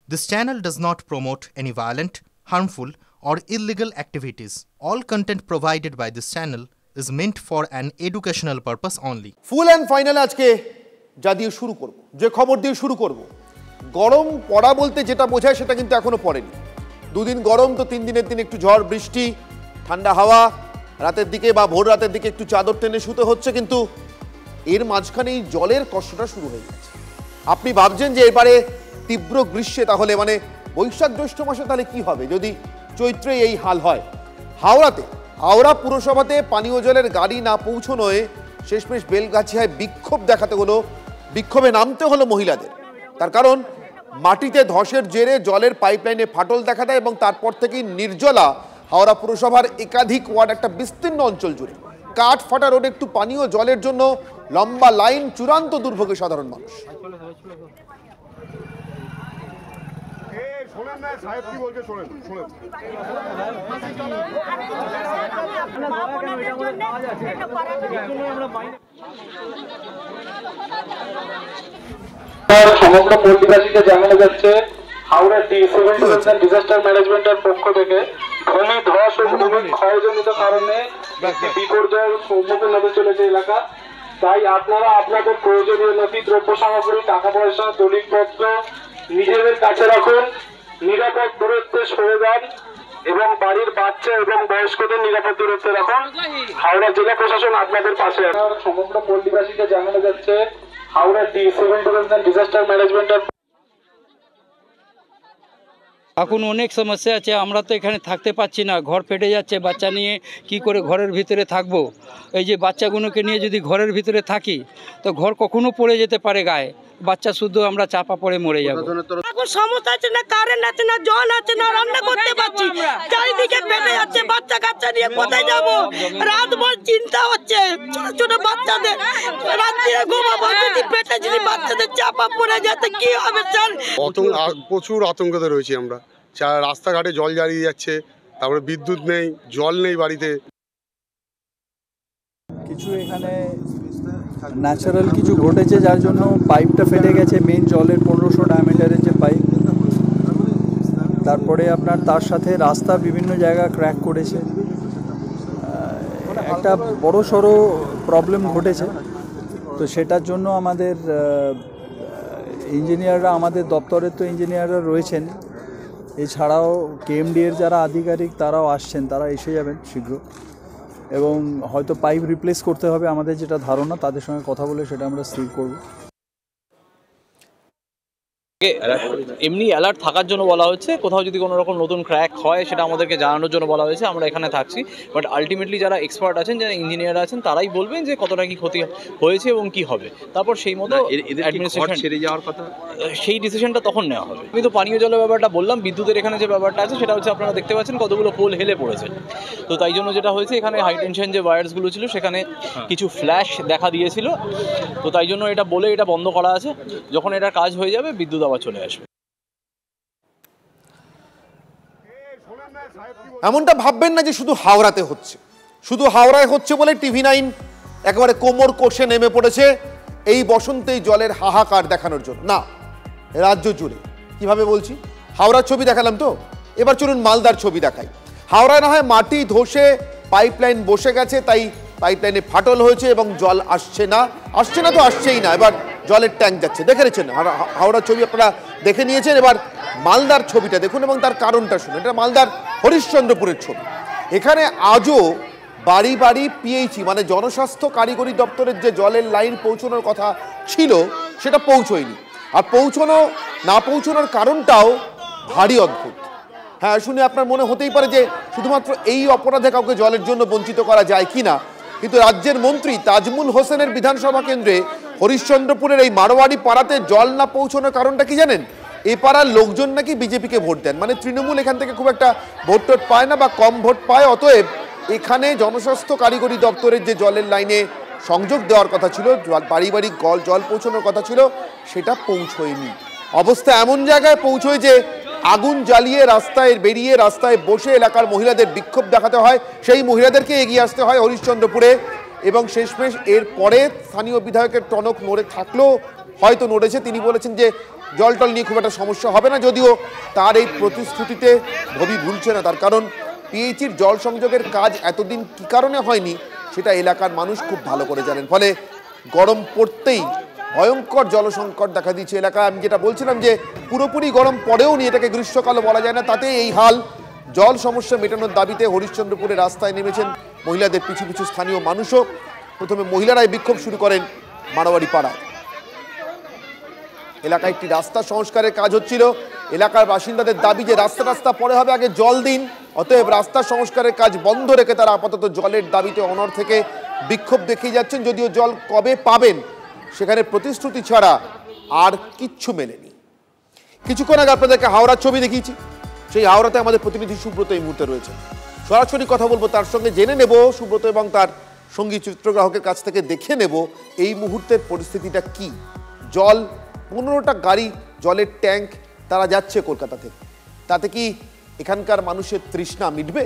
This channel does not promote any violent, harmful, or illegal activities. All content provided by this channel is meant for an educational purpose only. Full and final আজকে যা দিয়ে শুরু করব, যে খবর দিয়ে শুরু করব, গরম পড়া বলতে যেটা বোঝায় সেটা কিন্তু এখনো পড়েনি। দুদিন গরম তো তিন দিনের দিন একটু ঝড় বৃষ্টি, ঠান্ডা হাওয়া, রাতের দিকে বা ভোর রাতের দিকে একটু চাদর টেনে শুতে হচ্ছে, কিন্তু এর মাঝখানেই জলের কষ্টটা শুরু হয়ে গেছে। আপনি ভাবছেন যে এবারে তীব্র গ্রীষ্মে তাহলে মানে বৈশাখ জ্যৈষ্ঠ মাসে তাহলে কি হবে যদি চৈত্রে এই হাল হয়। হাওড়া পুরসভাতে পানীয় জলের গাড়ি না পৌঁছনোয় শেষমেশ বেলগাছিয়ায় বিক্ষোভ দেখাতে হলো, বিক্ষোভে নামতে হলো মহিলাদের। তার কারণ মাটিতে ধসের জেরে জলের পাইপলাইনে ফাটল দেখা দেয় এবং তারপর থেকেই নির্জলা হাওড়া পুরসভার একাধিক ওয়ার্ড, একটা বিস্তীর্ণ অঞ্চল জুড়ে। কাঠ ফাটা রোডে একটু পানীয় জলের জন্য লম্বা লাইন, চূড়ান্ত দুর্ভোগে সাধারণ মানুষ। সমগ্র পল্লীবাসীকে জানানো যাচ্ছে হাওড়া ডিজাস্টার ম্যানেজমেন্টের পক্ষ থেকে ভূমি ধস ও ভূমি ক্ষয়জনিত কারণে একটি বিপর্যয়ের সম্মুখীন হতে চলেছে এলাকা। তাই আপনারা আপনাদের প্রয়োজনীয় নথি, দ্রব্য সামগ্রী, টাকা পয়সা, দলিলপত্র নিজেদের কাছে রাখুন, নিরাপদ দূরত্বে সরে যান এবং বাড়ির বাচ্চা এবং বয়স্কদের নিরাপদ দূরত্বে রাখুন। হাওড়া জেলা প্রশাসন আপনাদের পাশে আছে। সমগ্র পল্লীবাসীকে জানানো যাচ্ছে হাওড়া ডিজাস্টার ম্যানেজমেন্টের এখন অনেক সমস্যা আছে। আমরা তো এখানে থাকতে পাচ্ছি না, ঘর ফেটে যাচ্ছে, বাচ্চা নিয়ে কি করে ঘরের ভিতরে থাকবো। এই যে বাচ্চাগুলোকে নিয়ে যদি ঘরের ভিতরে থাকি তো ঘর কখনো পড়ে যেতে পারে গায়ে, বাচ্চা শুধু আমরা চাপা পড়ে মরে যাবো। এখন সমস্যা আছে না, কারেন্ট আছে না, জল আছে না, রান্না করতে পারছি, চারিদিকে ফেটে যাচ্ছে, বাচ্চা কাচ্চা নিয়ে কোথায় যাবো, রাত ভর চিন্তা হচ্ছে। ছোট ছোট বাচ্চাদের রাত্রিরে ঘুমাবো, যদি পেটে যদি বাচ্চাদের চাপা পড়ে যাচ্ছে কি হবে স্যার? প্রচুর আতঙ্কতে রয়েছি আমরা। রাস্তাঘাটে জল দাঁড়িয়ে যাচ্ছে, তারপরে বিদ্যুৎ নেই, জল নেই বাড়িতে। কিছু এখানে ন্যাচারাল কিছু ঘটেছে যার জন্য পাইপটা ফেটে গেছে, মেন জলের 1500 ডায়ামিটারের যে পাইপ। তারপরে আপনার তার সাথে রাস্তা বিভিন্ন জায়গা ক্র্যাক করেছে, একটা বড় সড়ো প্রবলেম ঘটেছে। তো সেটার জন্য আমাদের ইঞ্জিনিয়াররা, আমাদের দপ্তরের তো ইঞ্জিনিয়াররা রয়েছেন, এছাড়াও কেএমডি এর যারা আধিকারিক তারাও আসছেন, তারা এসে যাবেন শীঘ্র এবং হয়তো পাইপ রিপ্লেস করতে হবে আমাদের যেটা ধারণা। তাদের সঙ্গে কথা বলে সেটা আমরা স্থির করব। এমনি অ্যালার্ট থাকার জন্য বলা হচ্ছে, কোথাও যদি কোনো রকম নতুন ক্র্যাক হয় সেটা আমাদেরকে জানানোর জন্য বলা হয়েছে। আমরা এখানে থাকছি, বাট আলটিমেটলি যারা এক্সপার্ট আছেন, যারা ইঞ্জিনিয়ার আছেন, তারাই বলবেন যে কতটা কি ক্ষতি হয়েছে এবং কি হবে। তারপর সেই মতো অ্যাডমিনিস্ট্রেশন ছেড়ে যাওয়ার কথা, সেই ডিসিশনটা তখন নেওয়া হবে। আমি তো পানীয় জলের ব্যাপারটা বললাম, বিদ্যুতের এখানে যে ব্যাপারটা আছে সেটা হচ্ছে আপনারা দেখতে পাচ্ছেন কতগুলো পোল হেলে পড়েছে। তো তাই জন্য যেটা হয়েছে, এখানে হাই টেনশন যে ওয়্যারসগুলো ছিল সেখানে কিছু ফ্ল্যাশ দেখা দিয়েছিল। তো তাই জন্য এটা বলে এটা বন্ধ করা আছে। যখন এটা কাজ হয়ে যাবে বিদ্যুৎ আবার চলে আসবে। এমনটা ভাববেন না যে শুধু হাওড়াতে হচ্ছে, শুধু হাওড়ায় হচ্ছে বলে TV9 একেবারে কোমর কষে নেমে পড়েছে এই বসন্তেই জলের হাহাকার দেখানোর জন্য। না, রাজ্য জুড়ে। কিভাবে বলছি, হাওড়ার ছবি দেখালাম তো, এবার চলুন মালদার ছবি দেখাই। হাওড়ায় না হয় মাটি ধসে পাইপলাইন বসে গেছে, তাই পাইপলাইনে ফাটল হয়েছে এবং জল আসছে না তো আসছেই না, এবার জলের ট্যাঙ্ক যাচ্ছে। দেখে নিয়েছেন হাওড়ার ছবি, আপনারা দেখে নিয়েছেন। এবার মালদার ছবিটা দেখুন এবং তার কারণটা শুনুন। এটা মালদার হরিশ্চন্দ্রপুরের ছবি। এখানে আজও বাড়ি বাড়ি পিএইচই মানে জনস্বাস্থ্য কারিগরি দপ্তরের যে জলের লাইন পৌঁছানোর কথা ছিল সেটা পৌঁছয়নি। আর না পৌঁছানোর কারণটাও ভারী অদ্ভুত। হ্যাঁ, শুনে আপনার মনে হতেই পারে যে শুধুমাত্র এই অপরাধে কাউকে জলের জন্য বঞ্চিত করা যায় কি না, কিন্তু রাজ্যের মন্ত্রী তাজমুল হোসেনের বিধানসভা কেন্দ্রে হরিশ্চন্দ্রপুরের এই মারোয়াড়ি পাড়াতে জল না পৌঁছানোর কারণটা কি জানেন? এ পাড়ার লোকজন নাকি বিজেপিকে ভোট দেন, মানে তৃণমূল এখান থেকে খুব একটা ভোট টোট পায় না বা কম ভোট পায়। অতএব এখানে জনস্বাস্থ্য কারিগরি দপ্তরের যে জলের লাইনে সংযোগ দেওয়ার কথা ছিল, বাড়ি বাড়ি জল পৌঁছানোর কথা ছিল, সেটা পৌঁছয়নি। অবস্থা এমন জায়গায় পৌঁছয় যে আগুন জ্বালিয়ে রাস্তায় বেরিয়ে রাস্তায় বসে এলাকার মহিলাদের বিক্ষোভ দেখাতে হয়, সেই মহিলাদেরকে এগিয়ে আসতে হয় হরিশ্চন্দ্রপুরে। এবং শেষমেশ এর পরে স্থানীয় বিধায়কের টনক নড়ে থাকলেও হয়তো নড়েছে, তিনি বলেছেন যে জল টল নিয়ে খুব একটা সমস্যা হবে না, যদিও তার এই প্রতিশ্রুতিতে ভবি ভুলছে না। তার কারণ পিএইচির জল সংযোগের কাজ এতদিন কি কারণে হয়নি সেটা এলাকার মানুষ খুব ভালো করে জানেন। ফলে গরম পড়তেই ভয়ঙ্কর জলসংকট দেখা দিচ্ছে এলাকায়। আমি যেটা বলছিলাম যে পুরোপুরি গরম পড়েও নি, এটাকে গ্রীষ্মকালও বলা যায় না, তাতে এই হাল। জল সমস্যা মেটানোর দাবিতে হরিশ্চন্দ্রপুরে রাস্তায় নেমেছেন মহিলাদের পিছু পিছু স্থানীয় মানুষও। প্রথমে মহিলারাই বিক্ষোভ শুরু করেন মারোয়ারি পাড়ায়। এলাকায় একটি রাস্তা সংস্কারের কাজ হচ্ছিল। এলাকার বাসিন্দাদের দাবি যে রাস্তা পরে হবে, আগে জল দিন। অতএব রাস্তা সংস্কারের কাজ বন্ধ রেখে তারা আপাতত জলের দাবিতে অনড় থেকে বিক্ষোভ দেখিয়ে যাচ্ছেন। যদিও জল কবে পাবেন সেখানে প্রতিশ্রুতি ছাড়া আর কিচ্ছু মেলেনি। কিছুক্ষণ আগে আপনাদেরকে হাওড়ার ছবি দেখিয়েছি, সেই হাওড়াতে আমাদের প্রতিনিধি সুব্রত এই মুহূর্তে রয়েছে। সরাসরি কথা বলবো তার সঙ্গে, জেনে নেব সুব্রত এবং তার সঙ্গী চিত্রগ্রাহকের কাছ থেকে দেখে নেব এই মুহূর্তের পরিস্থিতিটা কি। জল 15টা গাড়ি জলের ট্যাঙ্ক তারা যাচ্ছে কলকাতা থেকে, তাতে কি এখানকার মানুষের তৃষ্ণা মিটবে?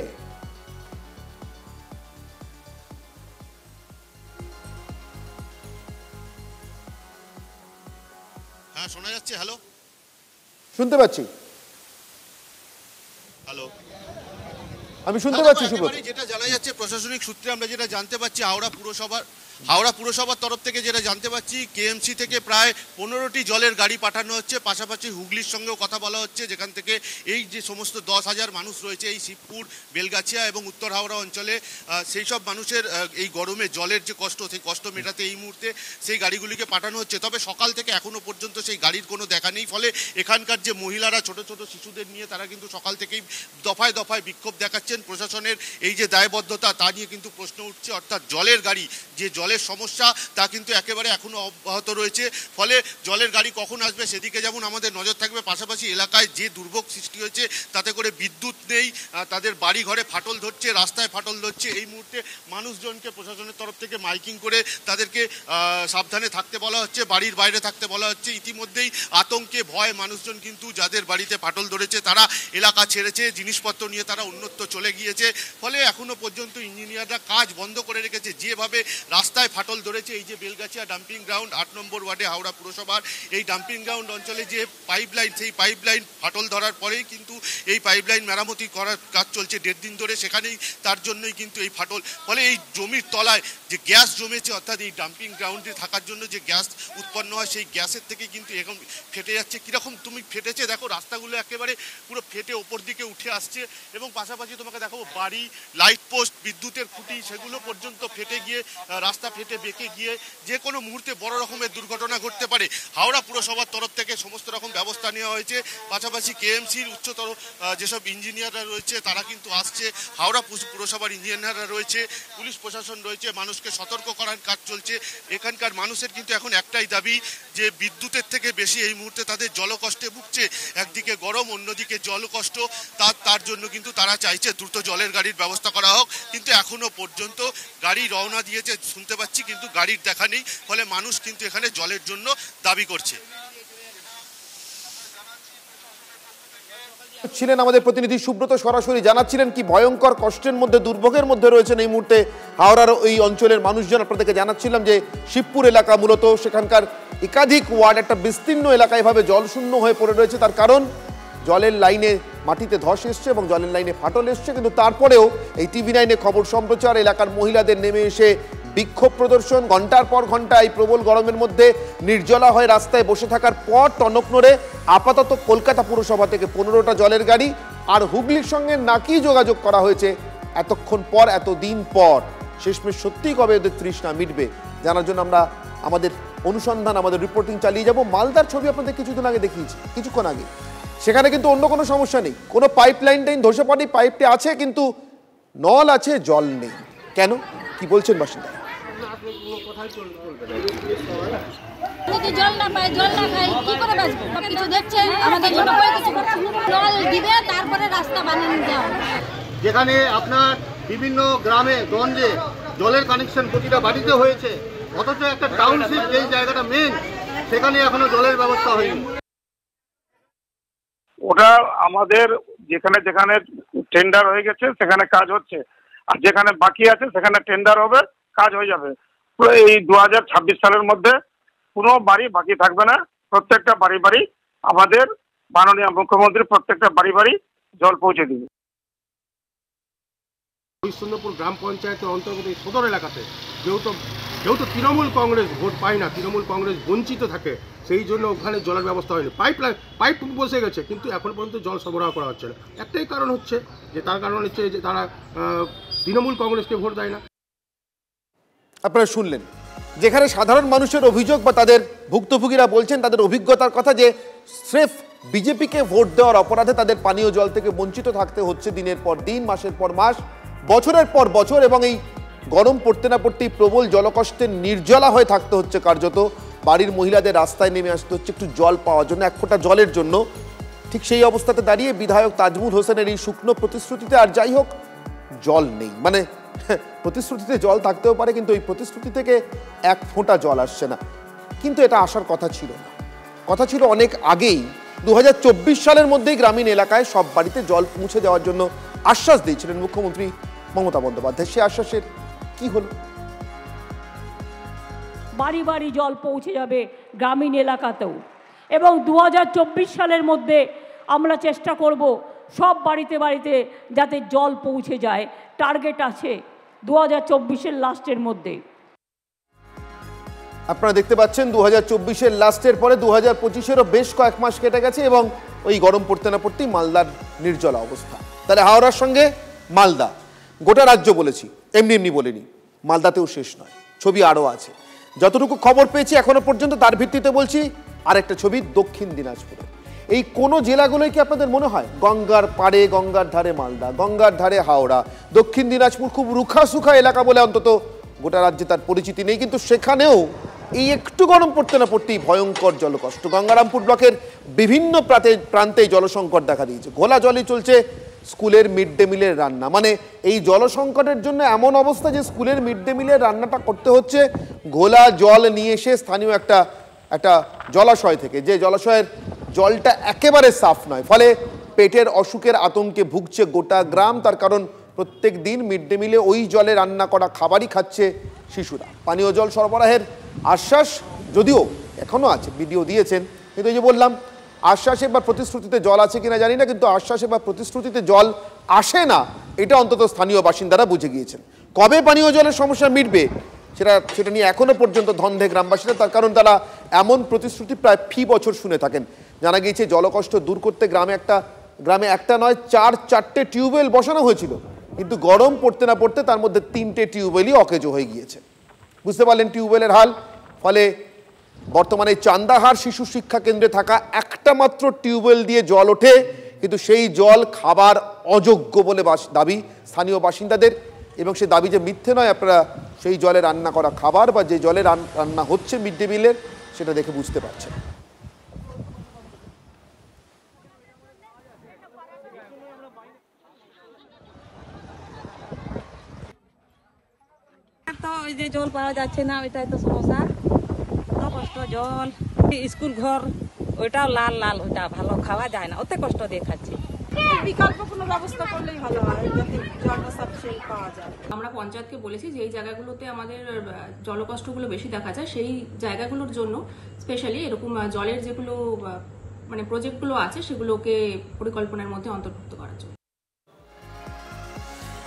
হ্যাঁ, শোনা যাচ্ছে। হ্যালো, শুনতে পাচ্ছি। হ্যালো, আমি শুনতে পাচ্ছি সুব্রত। যেটা জানা যাচ্ছে প্রশাসনিক সূত্রে আমরা যেটা জানতে পাচ্ছি, হাওড়া পুরসভার তরফ থেকে যেটা জানতে পাচ্ছি, কেএমসি থেকে প্রায় 15টি জলের গাড়ি পাঠানো হচ্ছে। পাশাপাশি হুগলির সঙ্গেও কথা বলা হচ্ছে, যেখান থেকে এই যে সমস্ত 10,000 মানুষ রয়েছে এই শিবপুর, বেলগাছিয়া এবং উত্তর হাওড়া অঞ্চলে, সেই সব মানুষের এই গরমে জলের যে কষ্ট, সেই কষ্ট মেটাতে এই মুহূর্তে সেই গাড়িগুলিকে পাঠানো হচ্ছে। তবে সকাল থেকে এখনও পর্যন্ত সেই গাড়ির কোনো দেখা নেই। ফলে এখানকার যে মহিলারা ছোট ছোট শিশুদের নিয়ে তারা কিন্তু সকাল থেকেই দফায় দফায় বিক্ষোভ দেখাচ্ছেন। প্রশাসনের এই যে দায়বদ্ধতা তা নিয়ে কিন্তু প্রশ্ন উঠছে। অর্থাৎ জলের গাড়ি, যে জলের সমস্যা তা কিন্তু একেবারে এখনো অব্যাহত রয়েছে। ফলে জলের গাড়ি কখন আসবে সেদিকে যেমন আমাদের নজর থাকবে, পাশাপাশি এলাকায় যে দুর্ভোগ সৃষ্টি হয়েছে তাতে করে বিদ্যুৎ নেই, তাদের বাড়ি ঘরে ফাটল ধরছে, রাস্তায় ফাটল ধরছে। এই মুহূর্তে মানুষজনকে প্রশাসনের তরফ থেকে মাইকিং করে তাদেরকে সাবধানে থাকতে বলা হচ্ছে, বাড়ির বাইরে থাকতে বলা হচ্ছে। ইতিমধ্যেই আতঙ্কে ভয় মানুষজন কিন্তু যাদের বাড়িতে ফাটল ধরেছে তারা এলাকা ছেড়েছে, জিনিসপত্র নিয়ে তারা অন্যত্র চলে গিয়েছে। ফলে এখনো পর্যন্ত ইঞ্জিনিয়াররা কাজ বন্ধ করে রেখেছে। যেভাবে রাস্তায় ফাটল ধরেছে, এই যে বেলগাছিয়া ডাম্পিং গ্রাউন্ড 8 নম্বর ওয়ার্ডে হাওড়া পুরসভার এই ডাম্পিং গ্রাউন্ড অঞ্চলে যে পাইপলাইন, সেই পাইপলাইন ফাটল ধরার পরেই কিন্তু এই পাইপলাইন মেরামতি করার কাজ চলছে 1.5 দিন ধরে, সেখানেই তার জন্যই কিন্তু এই ফাটল। ফলে এই জমির তলায় যে গ্যাস জমেছে, অর্থাৎ এই ডাম্পিং গ্রাউন্ডে থাকার জন্য যে গ্যাস উৎপন্ন হয় সেই গ্যাসের থেকে কিন্তু এখন ফেটে যাচ্ছে। কীরকম তুমি ফেটেছে দেখো, রাস্তাগুলো একেবারে পুরো ফেটে ওপর দিকে উঠে আসছে। এবং পাশাপাশি তোমাকে দেখাবো বাড়ি, লাইট পোস্ট, বিদ্যুতের খুঁটি সেগুলো পর্যন্ত ফেটে গিয়ে, রাস্তা ফেটে বেঁকে গিয়ে যে কোনো মুহূর্তে বড় রকমের দুর্ঘটনা ঘটতে পারে। হাওড়া পুরসভার তরফ থেকে সমস্ত রকম ব্যবস্থা নেওয়া হয়েছে। পাশাপাশি কেএমসির উচ্চতর যেসব ইঞ্জিনিয়াররা রয়েছে তারা কিন্তু আসছে, হাওড়া পুরসভার ইঞ্জিনিয়াররা রয়েছে, পুলিশ প্রশাসন রয়েছে, মানুষকে সতর্ক করার কাজ চলছে। এখানকার মানুষের কিন্তু এখন একটাই দাবি যে বিদ্যুতের থেকে বেশি এই মুহূর্তে তাদের জলকষ্টে ভুগছে। একদিকে গরম, অন্যদিকে জলকষ্ট। তার জন্য কিন্তু তারা চাইছে দ্রুত জলের গাড়ির ব্যবস্থা করা হোক। কিন্তু এখনো পর্যন্ত গাড়ি রওনা দিয়েছে শুনতে পাচ্ছি, কিন্তু গাড়ির দেখা নেই। ফলে মানুষ কিন্তু এখানে জলের জন্য দাবি করছে। ছিলেন আমাদের প্রতিনিধি সুব্রত, সরাসরি জানাচ্ছিলেন কি ভয়ঙ্কর কষ্টের মধ্যে, দুর্ভোগের মধ্যে রয়েছেন এই মুহূর্তে হাওড়ার ওই অঞ্চলের মানুষজন। আপনাদেরকে জানাচ্ছিলাম যে শিবপুর এলাকা মূলত, সেখানকার একাধিক ওয়ার্ড, একটা বিস্তীর্ণ এলাকা এভাবে জলশূন্য হয়ে পড়ে রয়েছে। তার কারণ জলের লাইনে মাটিতে ধস এসছে এবং জলের লাইনে ফাটল এসছে। কিন্তু তারপরেও এই TV9 খবর সম্প্রচার, এলাকার মহিলাদের নেমে এসে বিক্ষোভ প্রদর্শন, ঘন্টার পর ঘন্টা এই প্রবল গরমের মধ্যে নির্জলা হয়ে রাস্তায় বসে থাকার পর টনক নড়ে আপাতত কলকাতা পুরসভা থেকে 15টা জলের গাড়ি আর হুগলির সঙ্গে নাকি যোগাযোগ করা হয়েছে এতক্ষণ পর, এতদিন পর। শেষমেশ সত্যিই কবে ওদের তৃষ্ণা মিটবে জানার জন্য আমরা আমাদের অনুসন্ধান, আমাদের রিপোর্টিং চালিয়ে যাব। মালদার ছবি আপনাদের কিছুদিন আগে দেখিয়েছি, কিছুক্ষণ আগে। সেখানে কিন্তু অন্য কোনো সমস্যা নেই, কোনো পাইপলাইন ধসে পড়েনি, পাইপটি আছে কিন্তু নল আছে, জল নেই। কেন, কি বলছেন বাসিন্দারা? যদি জল না পাই, জল না খাই, কি করে বাঁচবো? কিছু দেখছে আমাদের জন্য, কিছু জল দিবে, তারপরে রাস্তা বানিয়ে নিতে হবে। যেখানে আপনার বিভিন্ন গ্রামে গঞ্জে জলের কানেকশন প্রতিটা বাড়িতে হয়েছে, অথচ একটা টাউনশিপ যেই জায়গাটা মেন, সেখানে এখনো জলের ব্যবস্থা হয়নি। ওটা আমাদের যেখানে যেখানে টেন্ডার হয়ে গেছে সেখানে কাজ হচ্ছে, আর যেখানে বাকি আছে সেখানে টেন্ডার হবে, কাজ হয়ে যাবে। পুরো এই 2026 সালের মধ্যে কোনো বাড়ি বাকি থাকবে না, প্রত্যেকটা বাড়ি বাড়ি আমাদের মাননীয় মুখ্যমন্ত্রী প্রত্যেকটা বাড়ি বাড়ি জল পৌঁছে দিবে। হরিশ্চন্দ্রপুর গ্রাম পঞ্চায়েতের অন্তর্গত এই সদর এলাকাতে যেহেতু তৃণমূল কংগ্রেস ভোট পায় না, তৃণমূল কংগ্রেস বঞ্চিত থাকে, সেই জন্য ওখানে জলের ব্যবস্থা হয়নি। পাইপ বসে গেছে, কিন্তু এখন পর্যন্ত জল সরবরাহ করা হচ্ছে না। একটাই কারণ হচ্ছে যে তারা তৃণমূল কংগ্রেসকে ভোট দেয় না। আপনারা শুনলেন যেখানে সাধারণ মানুষের অভিযোগ বা তাদের ভুক্তভোগীরা বলছেন তাদের অভিজ্ঞতার কথা যে স্রেফ বিজেপিকে ভোট দেওয়ার অপরাধে তাদের পানীয় জল থেকে বঞ্চিত থাকতে হচ্ছে দিনের পর দিন, মাসের পর মাস, বছরের পর বছর, এবং এই গরম পড়তে না পড়তেই প্রবল জলকষ্টে নির্জলা হয়ে থাকতে হচ্ছে কার্যত। বাড়ির মহিলাদের রাস্তায় নেমে আসতে হচ্ছে একটু জল পাওয়ার জন্য, এক ফোঁটা জলের জন্য। ঠিক সেই অবস্থাতে দাঁড়িয়ে বিধায়ক তাজমুল হোসেনের এই শুকনো প্রতিশ্রুতিতে, আর যাই হোক জল নেই, মানে প্রতিশ্রুতিতে জল থাকতেও পারে কিন্তু ওই প্রতিশ্রুতি থেকে এক ফোঁটা জল আসছে না। কিন্তু এটা আসার কথা ছিল না, কথা ছিল অনেক আগেই। 2024 সালের মধ্যেই গ্রামীণ এলাকায় সব বাড়িতে জল পৌঁছে দেওয়ার জন্য আশ্বাস দিয়েছিলেন মুখ্যমন্ত্রী মমতা বন্দ্যোপাধ্যায়। সে আশ্বাসের কি হলো? বাড়ি বাড়ি জল পৌঁছে যাবে গ্রামীণ এলাকাতেও, এবং 2024 সালের মধ্যে আমরা চেষ্টা করব সব বাড়িতে বাড়িতে যাতে জল পৌঁছে যায়। টার্গেট আছে 2024-এর লাস্টের মধ্যে। আপনারা দেখতে পাচ্ছেন 2024-এর লাস্টের পরে 2025-এরও বেশ কয়েক মাস কেটে গেছে এবং ওই গরম পড়তে না পড়তেই মালদার নির্জলা অবস্থা। তাহলে হাওড়ার সঙ্গে মালদা, গোটা রাজ্য বলেছি, এমনি এমনি বলিনি, মালদাতেও শেষ নয়, ছবি আরও আছে। যতটুকু খবর পেয়েছি এখনো পর্যন্ত তার ভিত্তিতে বলছি। আরেকটা ছবি দক্ষিণ দিনাজপুরে। এই কোনো জেলাগুলোই কি আপনাদের মনে হয় গঙ্গার পাড়ে, গঙ্গার ধারে মালদা, গঙ্গার ধারে হাওড়া, দক্ষিণ দিনাজপুর খুব রুখা সুখা এলাকা বলে অন্তত গোটা রাজ্যে তার পরিচিতি নেই, কিন্তু সেখানেও এই একটু গরম পড়তে না পড়তেই ভয়ঙ্কর জলকষ্ট। গঙ্গারামপুর ব্লকের বিভিন্ন প্রান্তে জলসংকট দেখা দিয়েছে। ঘোলা জলই চলছে স্কুলের মিড ডে মিলের রান্না। মানে এই জলসংকটের জন্য এমন অবস্থা যে স্কুলের মিড ডে মিলের রান্নাটা করতে হচ্ছে ঘোলা জল নিয়ে এসে স্থানীয় একটা জলাশয় থেকে, যে জলাশয়ের জলটা একেবারে সাফ নয়। ফলে পেটের অসুখের আতঙ্কে ভুগছে গোটা গ্রাম। তার কারণ প্রত্যেক দিন মিড ডে মিলে ওই জলে রান্না করা খাবারই খাচ্ছে শিশুরা। পানীয় জল সরবরাহের আশ্বাস যদিও এখনও আছে, ভিডিও দিয়েছেন, কিন্তু এই যে বললাম আশ্বাসে বা প্রতিশ্রুতিতে জল আছে কিনা জানি না, কিন্তু আশ্বাসে বা প্রতিশ্রুতিতে জল আসে না এটা অন্তত স্থানীয় বাসিন্দারা বুঝে গিয়েছেন। কবে পানীয় জলের সমস্যা মিটবে সেটা নিয়ে এখনো পর্যন্ত ধন্ধে গ্রামবাসীরা। তার কারণ তারা এমন প্রতিশ্রুতি প্রায় ফি বছর শুনে থাকেন। জানা গিয়েছে জলকষ্ট দূর করতে গ্রামে একটা নয় 4-4টে টিউবওয়েল বসানো হয়েছিল, কিন্তু গরম পড়তে না পড়তে তার মধ্যে 3টে টিউবওয়েলই অকেজো হয়ে গিয়েছে। বুঝতে পারলেন টিউবওয়েলের হাল। ফলে বর্তমানে চান্দাহার শিশু শিক্ষা কেন্দ্রে থাকা একটা মাত্র টিউবওয়েল দিয়ে জল ওঠে, কিন্তু সেই জল খাবার অযোগ্য বলে দাবি স্থানীয় বাসিন্দাদের। এবং সে দাবি যে মিথ্যে নয়, আপনারা সেই জলে রান্না করা খাবার বা যে জলে রান্না হচ্ছে মিড ডে মিলের সেটা দেখে বুঝতে পারছেন। তো ওই যে জল পাওয়া যাচ্ছে না, ওইটাই তো সমস্যা। কত কষ্ট জল, স্কুল ঘর ওইটাও লাল লাল, ওইটা ভালো খাওয়া যায় না, ওতে কষ্ট দিয়ে খাচ্ছি। বিকল্প কোনো ব্যবস্থা করলেই ভালো হয়, যাতে জলটা সাফিসিয়েন্ট পাওয়া যায়। আমরা পঞ্চায়েতকে বলেছি যে এই জায়গাগুলোতে আমাদের জলকষ্টগুলো বেশি দেখা যায়, সেই জায়গাগুলোর জন্য স্পেশালি এরকম জলের যেগুলো মানে প্রজেক্টগুলো আছে সেগুলোকে পরিকল্পনার মধ্যে অন্তর্ভুক্ত করার জন্য।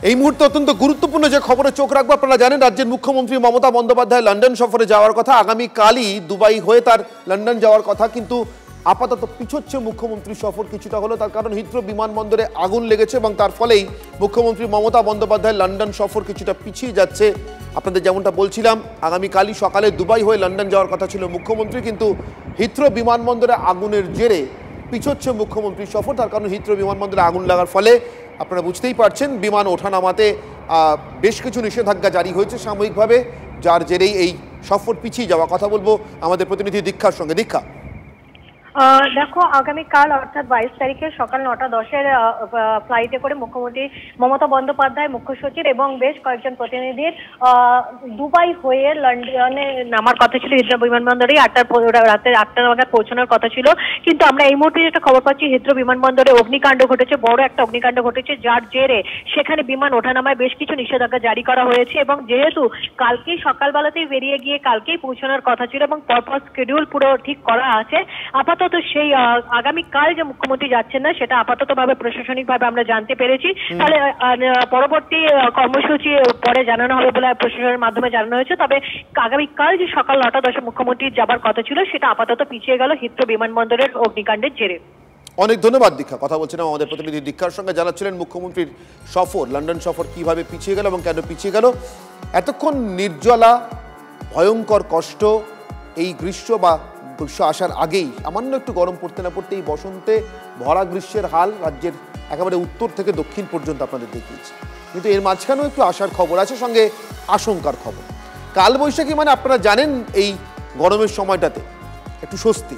এই মুহূর্তে অত্যন্ত গুরুত্বপূর্ণ যে খবরে চোখ রাখবো, আপনারা জানেন রাজ্যের মুখ্যমন্ত্রী মমতা বন্দ্যোপাধ্যায় লন্ডন সফরে যাওয়ার কথা। আগামীকালই দুবাই হয়ে তার লন্ডন যাওয়ার কথা, কিন্তু আপাতত পিছোচ্ছে মুখ্যমন্ত্রী সফর কিছুটা হলো। তার কারণ হিথ্রো বিমানবন্দরে আগুন লেগেছে এবং তার ফলেই মুখ্যমন্ত্রী মমতা বন্দ্যোপাধ্যায় লন্ডন সফর কিছুটা পিছিয়ে যাচ্ছে। আপনাদের যেমনটা বলছিলাম, আগামীকালই সকালে দুবাই হয়ে লন্ডন যাওয়ার কথা ছিল মুখ্যমন্ত্রী, কিন্তু হিথ্রো বিমানবন্দরে আগুনের জেরে পিছোচ্ছে মুখ্যমন্ত্রী সফর। তার কারণ হিথ্রো বিমানবন্দরে আগুন লাগার ফলে আপনারা বুঝতেই পারছেন বিমান ওঠানামাতে বেশ কিছু নিষেধাজ্ঞা জারি হয়েছে সাময়িকভাবে, যার জেরেই এই সফর পিছিয়ে যাওয়া। কথা বলবো আমাদের প্রতিনিধি দীক্ষার সঙ্গে। দীক্ষা, দেখো আগামীকাল অর্থাৎ 22 তারিখে সকাল 9:10-এর ফ্লাইটে করে মুখ্যমন্ত্রী মমতা বন্দ্যোপাধ্যায়, মুখ্য সচিব এবং বেশ কয়েকজন প্রতিনিধির দুবাই হয়ে লন্ডনে নামার কথা ছিল। হিথ্রো বিমানবন্দরে রাতে 8টা নাগাদ পৌঁছানোর কথা ছিল, কিন্তু আমরা এই মুহূর্তে যেটা খবর পাচ্ছি হিথ্রো বিমানবন্দরে অগ্নিকাণ্ড ঘটেছে, বড় একটা অগ্নিকাণ্ড ঘটেছে, যার জেরে সেখানে বিমান ওঠানামায় বেশ কিছু নিষেধাজ্ঞা জারি করা হয়েছে। এবং যেহেতু কালকেই সকালবেলাতেই বেরিয়ে গিয়ে কালকেই পৌঁছানোর কথা ছিল এবং পরপর শিডিউল পুরো ঠিক করা আছে, আপাতত আপাতত সেই আগামীকাল যে মুখ্যমন্ত্রী যাচ্ছেন না সেটা আপাতত ভাবে প্রশাসনিক ভাবে আমরা জানতে পেরেছি। তাহলে পরবর্তী কর্মসূচি পরে জানানো হবে বলে প্রশাসনের মাধ্যমে জানানো হয়েছে। তবে আগামীকাল যে সকাল 9টা 10 মুখ্যমন্ত্রী যাবার কথা ছিল সেটা আপাতত পিছিয়ে গেল হিথ্রো বিমানবন্দরের অগ্নিকাণ্ডের জেরে। অনেক ধন্যবাদ দীক্ষা। কথা বলছিলাম আমাদের প্রতিনিধি দীক্ষার সঙ্গে, জানাচ্ছিলেন মুখ্যমন্ত্রীর সফর, লন্ডন সফর কিভাবে পিছিয়ে গেল এবং কেন পিছিয়ে গেল। এতক্ষণ নির্জলা, ভয়ঙ্কর কষ্ট, এই গ্রীষ্ম বা গ্রীষ্ম আসার আগেই সামান্য একটু গরম পড়তে না পড়তে এই বসন্তে ভরা গ্রীষ্মের হাল রাজ্যের একেবারে উত্তর থেকে দক্ষিণ পর্যন্ত আপনাদের দেখিয়েছি। কিন্তু এর মাঝখানেও একটু আশার খবর আছে, সঙ্গে আশঙ্কার খবর। কালবৈশাখী মানে আপনারা জানেন এই গরমের সময়টাতে একটু স্বস্তি,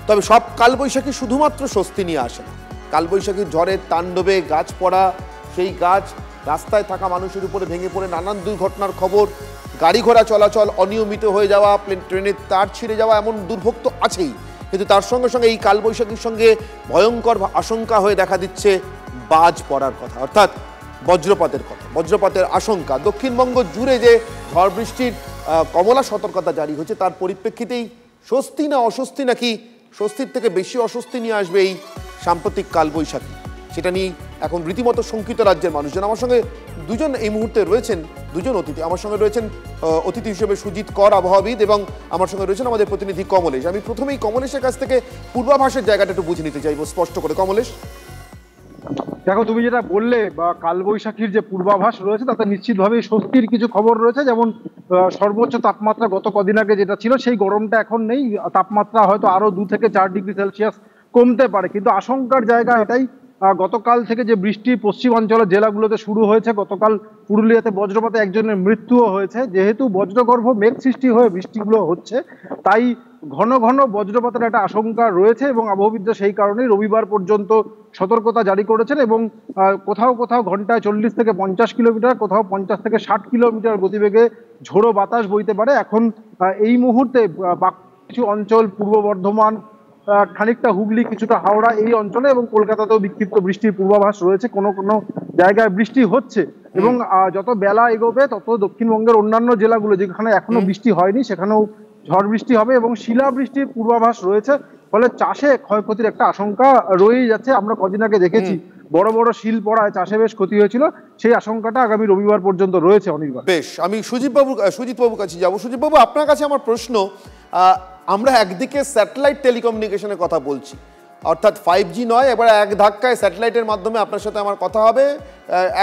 তবে সব কালবৈশাখী শুধুমাত্র স্বস্তি নিয়ে আসে না। কালবৈশাখীর ঝড়ের তাণ্ডবে গাছ পড়া, সেই গাছ রাস্তায় থাকা মানুষের উপরে ভেঙে পড়ে নানান দুর্ঘটনার খবর, গাড়ি ঘোড়া চলাচল অনিয়মিত হয়ে যাওয়া, ট্রেনের তার ছিঁড়ে যাওয়া, এমন দুর্ভোগ তো আছেই। কিন্তু তার সঙ্গে সঙ্গে এই কালবৈশাখীর সঙ্গে ভয়ঙ্কর আশঙ্কা হয়ে দেখা দিচ্ছে বাজ পড়ার কথা, অর্থাৎ বজ্রপাতের কথা, বজ্রপাতের আশঙ্কা। দক্ষিণবঙ্গ জুড়ে যে ঝড় বৃষ্টির কমলা সতর্কতা জারি হচ্ছে তার পরিপ্রেক্ষিতেই স্বস্তি না অস্বস্তি, নাকি স্বস্তির থেকে বেশি অস্বস্তি নিয়ে আসবে এই সাম্প্রতিক কালবৈশাখী, সেটা নিয়ে এখন রীতিমতো শঙ্কিত রাজ্যের মানুষজন। আমার সঙ্গে দুজন এই মুহূর্তে রয়েছেন, দুজন অতিথি। আমার সঙ্গে রয়েছেন অতিথি হিসেবে সুজিত কর, আবহাওয়াবিদ, এবং আমার সঙ্গে রয়েছেন আমাদের প্রতিনিধি কমলেশ। আমি প্রথমেই কমলেশের কাছ থেকে পূর্বাভাসের জায়গাটা একটু বুঝে নিতে চাইবো স্পষ্ট করে। কমলেশ, দেখো তুমি যেটা বললে বা কালবৈশাখীর যে পূর্বাভাস রয়েছে তাতে নিশ্চিতভাবেই স্বস্তির কিছু খবর রয়েছে। যেমন সর্বোচ্চ তাপমাত্রা গত কদিন আগে যেটা ছিল সেই গরমটা এখন নেই, তাপমাত্রা হয়তো আরো 2 থেকে 4 ডিগ্রি সেলসিয়াস কমতে পারে। কিন্তু আশঙ্কার জায়গা এটাই, গতকাল থেকে যে বৃষ্টি পশ্চিমাঞ্চলের জেলাগুলোতে শুরু হয়েছে, গতকাল পুরুলিয়াতে বজ্রপাতে একজনের মৃত্যুও হয়েছে। যেহেতু বজ্রগর্ভ মেঘ সৃষ্টি হয়ে বৃষ্টিগুলো হচ্ছে, তাই ঘন ঘন বজ্রপাতের একটা আশঙ্কা রয়েছে এবং আবহাওয়াবিদরা সেই কারণেই রবিবার পর্যন্ত সতর্কতা জারি করেছেন এবং কোথাও কোথাও ঘন্টায় 40 থেকে 50 কিলোমিটার, কোথাও 50 থেকে 60 কিলোমিটার গতিবেগে ঝোড়ো বাতাস বইতে পারে। এখন এই মুহূর্তে কিছু অঞ্চল, পূর্ব বর্ধমান, খানিকটা হুগলি, কিছুটা হাওড়া, এই অঞ্চলে এবং কলকাতাতেও বিক্ষিপ্ত বৃষ্টির পূর্বাভাস রয়েছে। কোনো কোনো জায়গায় বৃষ্টি হচ্ছে এবং যত বেলা এগোবে তত দক্ষিণবঙ্গের অন্যান্য জেলাগুলো যেখানে এখনো বৃষ্টি হয়নি সেখানেও ঝড় বৃষ্টি হবে এবং শিলা বৃষ্টির পূর্বাভাস রয়েছে। ফলে চাষে ক্ষয়ক্ষতির একটা আশঙ্কা রয়েই যাচ্ছে। আমরা কদিন আগে দেখেছি বড় বড় শিল পড়ায় চাষে বেশ ক্ষতি হয়েছিল, সেই আশঙ্কাটা আগামী রবিবার পর্যন্ত রয়েছে। অনির্বাণ, বেশ, আমি সুজিতবাবুর কাছে যাবো। সুজিতবাবু, আপনার কাছে আমার প্রশ্ন, আমরা একদিকে স্যাটেলাইট টেলিকমিউনিকেশনের কথা বলছি, অর্থাৎ 5G নয়, এবার এক ধাক্কায় স্যাটেলাইটের মাধ্যমে আপনার সাথে আমার কথা হবে,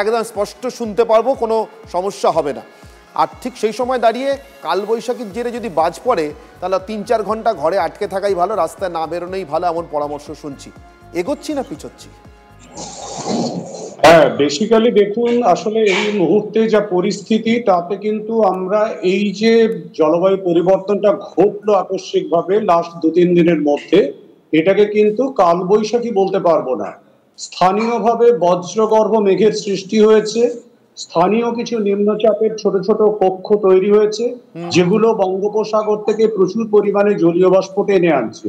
একদম স্পষ্ট শুনতে পারবো, কোনো সমস্যা হবে না। আর ঠিক সেই সময় দাঁড়িয়ে কালবৈশাখীর জেরে যদি বাজ পড়ে তাহলে 3-4 ঘন্টা ঘরে আটকে থাকাই ভালো, রাস্তায় না বেরোনোই ভালো, এমন পরামর্শ শুনছি। এগোচ্ছি না পিছোচ্ছি? হ্যাঁ, বেসিক্যালি দেখুন, আসলে এই মুহূর্তে যা পরিস্থিতি তাতে কিন্তু আমরা এই যে জলবায়ু পরিবর্তনটা ঘটলো আকস্মিকভাবে লাস্ট 2-3 দিনের মধ্যে, এটাকে কিন্তু কালবৈশাখী বলতে পারবো না। স্থানীয়ভাবে বজ্রগর্ভ মেঘের সৃষ্টি হয়েছে, স্থানীয় কিছু নিম্নচাপের ছোট ছোট কক্ষ তৈরি হয়েছে যেগুলো বঙ্গোপসাগর থেকে প্রচুর পরিমাণে জলীয় বাষ্প টেনে আনছে।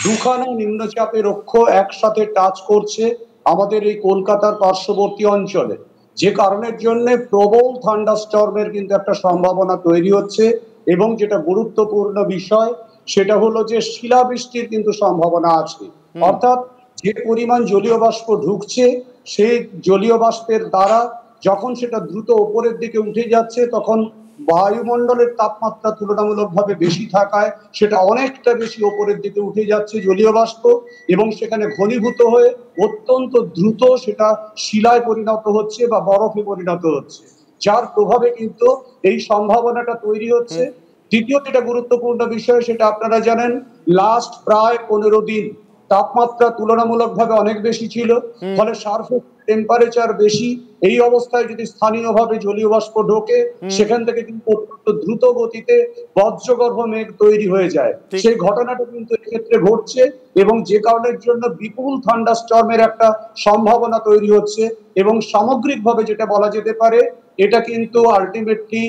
দুখানা নিম্নচাপের অক্ষ একসাথে টাচ করছে আমাদের এই কলকাতার পার্শ্ববর্তী অঞ্চলে, যে কারণের জন্য প্রবল থান্ডারস্টর্মের কিন্তু একটা সম্ভাবনা তৈরি হচ্ছে এবং যেটা গুরুত্বপূর্ণ বিষয় সেটা হলো যে শিলাবৃষ্টির কিন্তু সম্ভাবনা আছে। অর্থাৎ যে পরিমাণ জলীয় বাষ্প ঢুকছে সেই জলীয় বাষ্পের দ্বারা যখন সেটা দ্রুত উপরের দিকে উঠে যাচ্ছে তখন বায়ুমণ্ডলের তাপমাত্রা তুলনামূলকভাবে বেশি থাকায় সেটা অনেকটা বেশি উপরের দিকে উঠে যাচ্ছে জলীয় বাষ্প এবং সেখানে ঘনীভূত হয়ে অত্যন্ত দ্রুত সেটা শিলায় পরিণত হচ্ছে বা বরফে পরিণত হচ্ছে, যার প্রভাবে কিন্তু এই সম্ভাবনাটা তৈরি হচ্ছে। দ্বিতীয় যেটা গুরুত্বপূর্ণ বিষয় সেটা আপনারা জানেন, লাস্ট প্রায় 15 দিন তাপমাত্রা তুলনামূলকভাবে অনেক বেশি ছিল, ফলে সারফেস টেম্পারেচার বেশি। এই অবস্থায় যদি স্থানীয়ভাবে জলীয় বাষ্প ঢোকে সেখান থেকে কিন্তু অত্যন্ত দ্রুত গতিতে বজ্রগর্ভ মেঘ তৈরি হয়ে যায়। সেই ঘটনাটা কিন্তু এক্ষেত্রে ঘটছে এবং যে কারণের জন্য বিপুল থান্ডারস্টর্মের একটা সম্ভাবনা তৈরি হচ্ছে এবং সামগ্রিকভাবে যেটা বলা যেতে পারে এটা কিন্তু আলটিমেটলি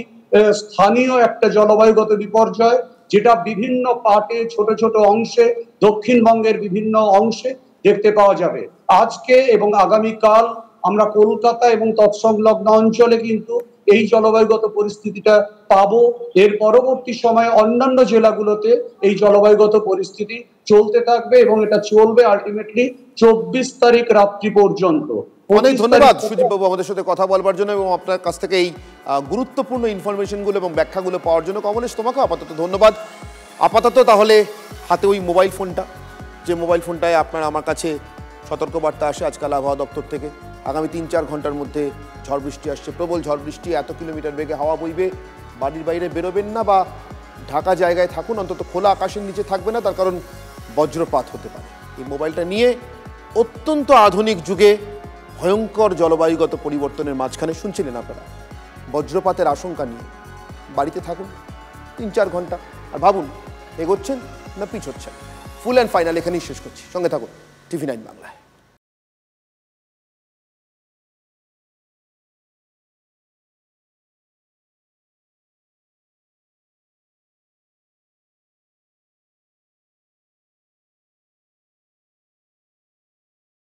স্থানীয় একটা জলবায়ুগত বিপর্যয়, যেটা বিভিন্ন পার্টে ছোট ছোট অংশে দক্ষিণবঙ্গের বিভিন্ন অংশে দেখতে পাওয়া যাবে। আজকে এবং আগামীকাল আমরা কলকাতা এবং তৎসংলগ্ন অঞ্চলে কিন্তু এই জলবায়ুগত পরিস্থিতিটা পাবো। এর পরবর্তী সময়ে অন্যান্য জেলাগুলোতে এই জলবায়ুগত পরিস্থিতি চলতে থাকবে এবং এটা চলবে আলটিমেটলি 24 তারিখ রাত্রি পর্যন্ত। অনেক ধন্যবাদ সুদীপ বাবু আমাদের সাথে কথা বলবার জন্য এবং আপনার কাছ থেকে এই গুরুত্বপূর্ণ ইনফরমেশনগুলো এবং ব্যাখ্যাগুলো পাওয়ার জন্য। কমলেশ, তোমাকে আপাতত ধন্যবাদ। আপাতত তাহলে হাতে ওই মোবাইল ফোনটা, যে মোবাইল ফোনটায় আপনার আমার কাছে সতর্কবার্তা আসে আজকাল আবহাওয়া দপ্তর থেকে, আগামী 3-4 ঘন্টার মধ্যে ঝড় বৃষ্টি আসছে, প্রবল ঝড় বৃষ্টি, এত কিলোমিটার বেগে হাওয়া বইবে, বাড়ির বাইরে বেরোবেন না বা ঢাকা জায়গায় থাকুন, অন্তত খোলা আকাশের নিচে থাকবে না, তার কারণ বজ্রপাত হতে পারে। এই মোবাইলটা নিয়ে অত্যন্ত আধুনিক যুগে ভয়ঙ্কর জলবায়ুগত পরিবর্তনের মাঝখানে শুনছিলেন আপনারা বজ্রপাতের আশঙ্কা নিয়ে বাড়িতে থাকুন 3-4 ঘন্টা, আর ভাবুন এগোচ্ছেন না পিছোচ্ছেন। ফুল অ্যান্ড ফাইনাল এখানেই শেষ করছি, সঙ্গে থাকুন TV9 বাংলায়।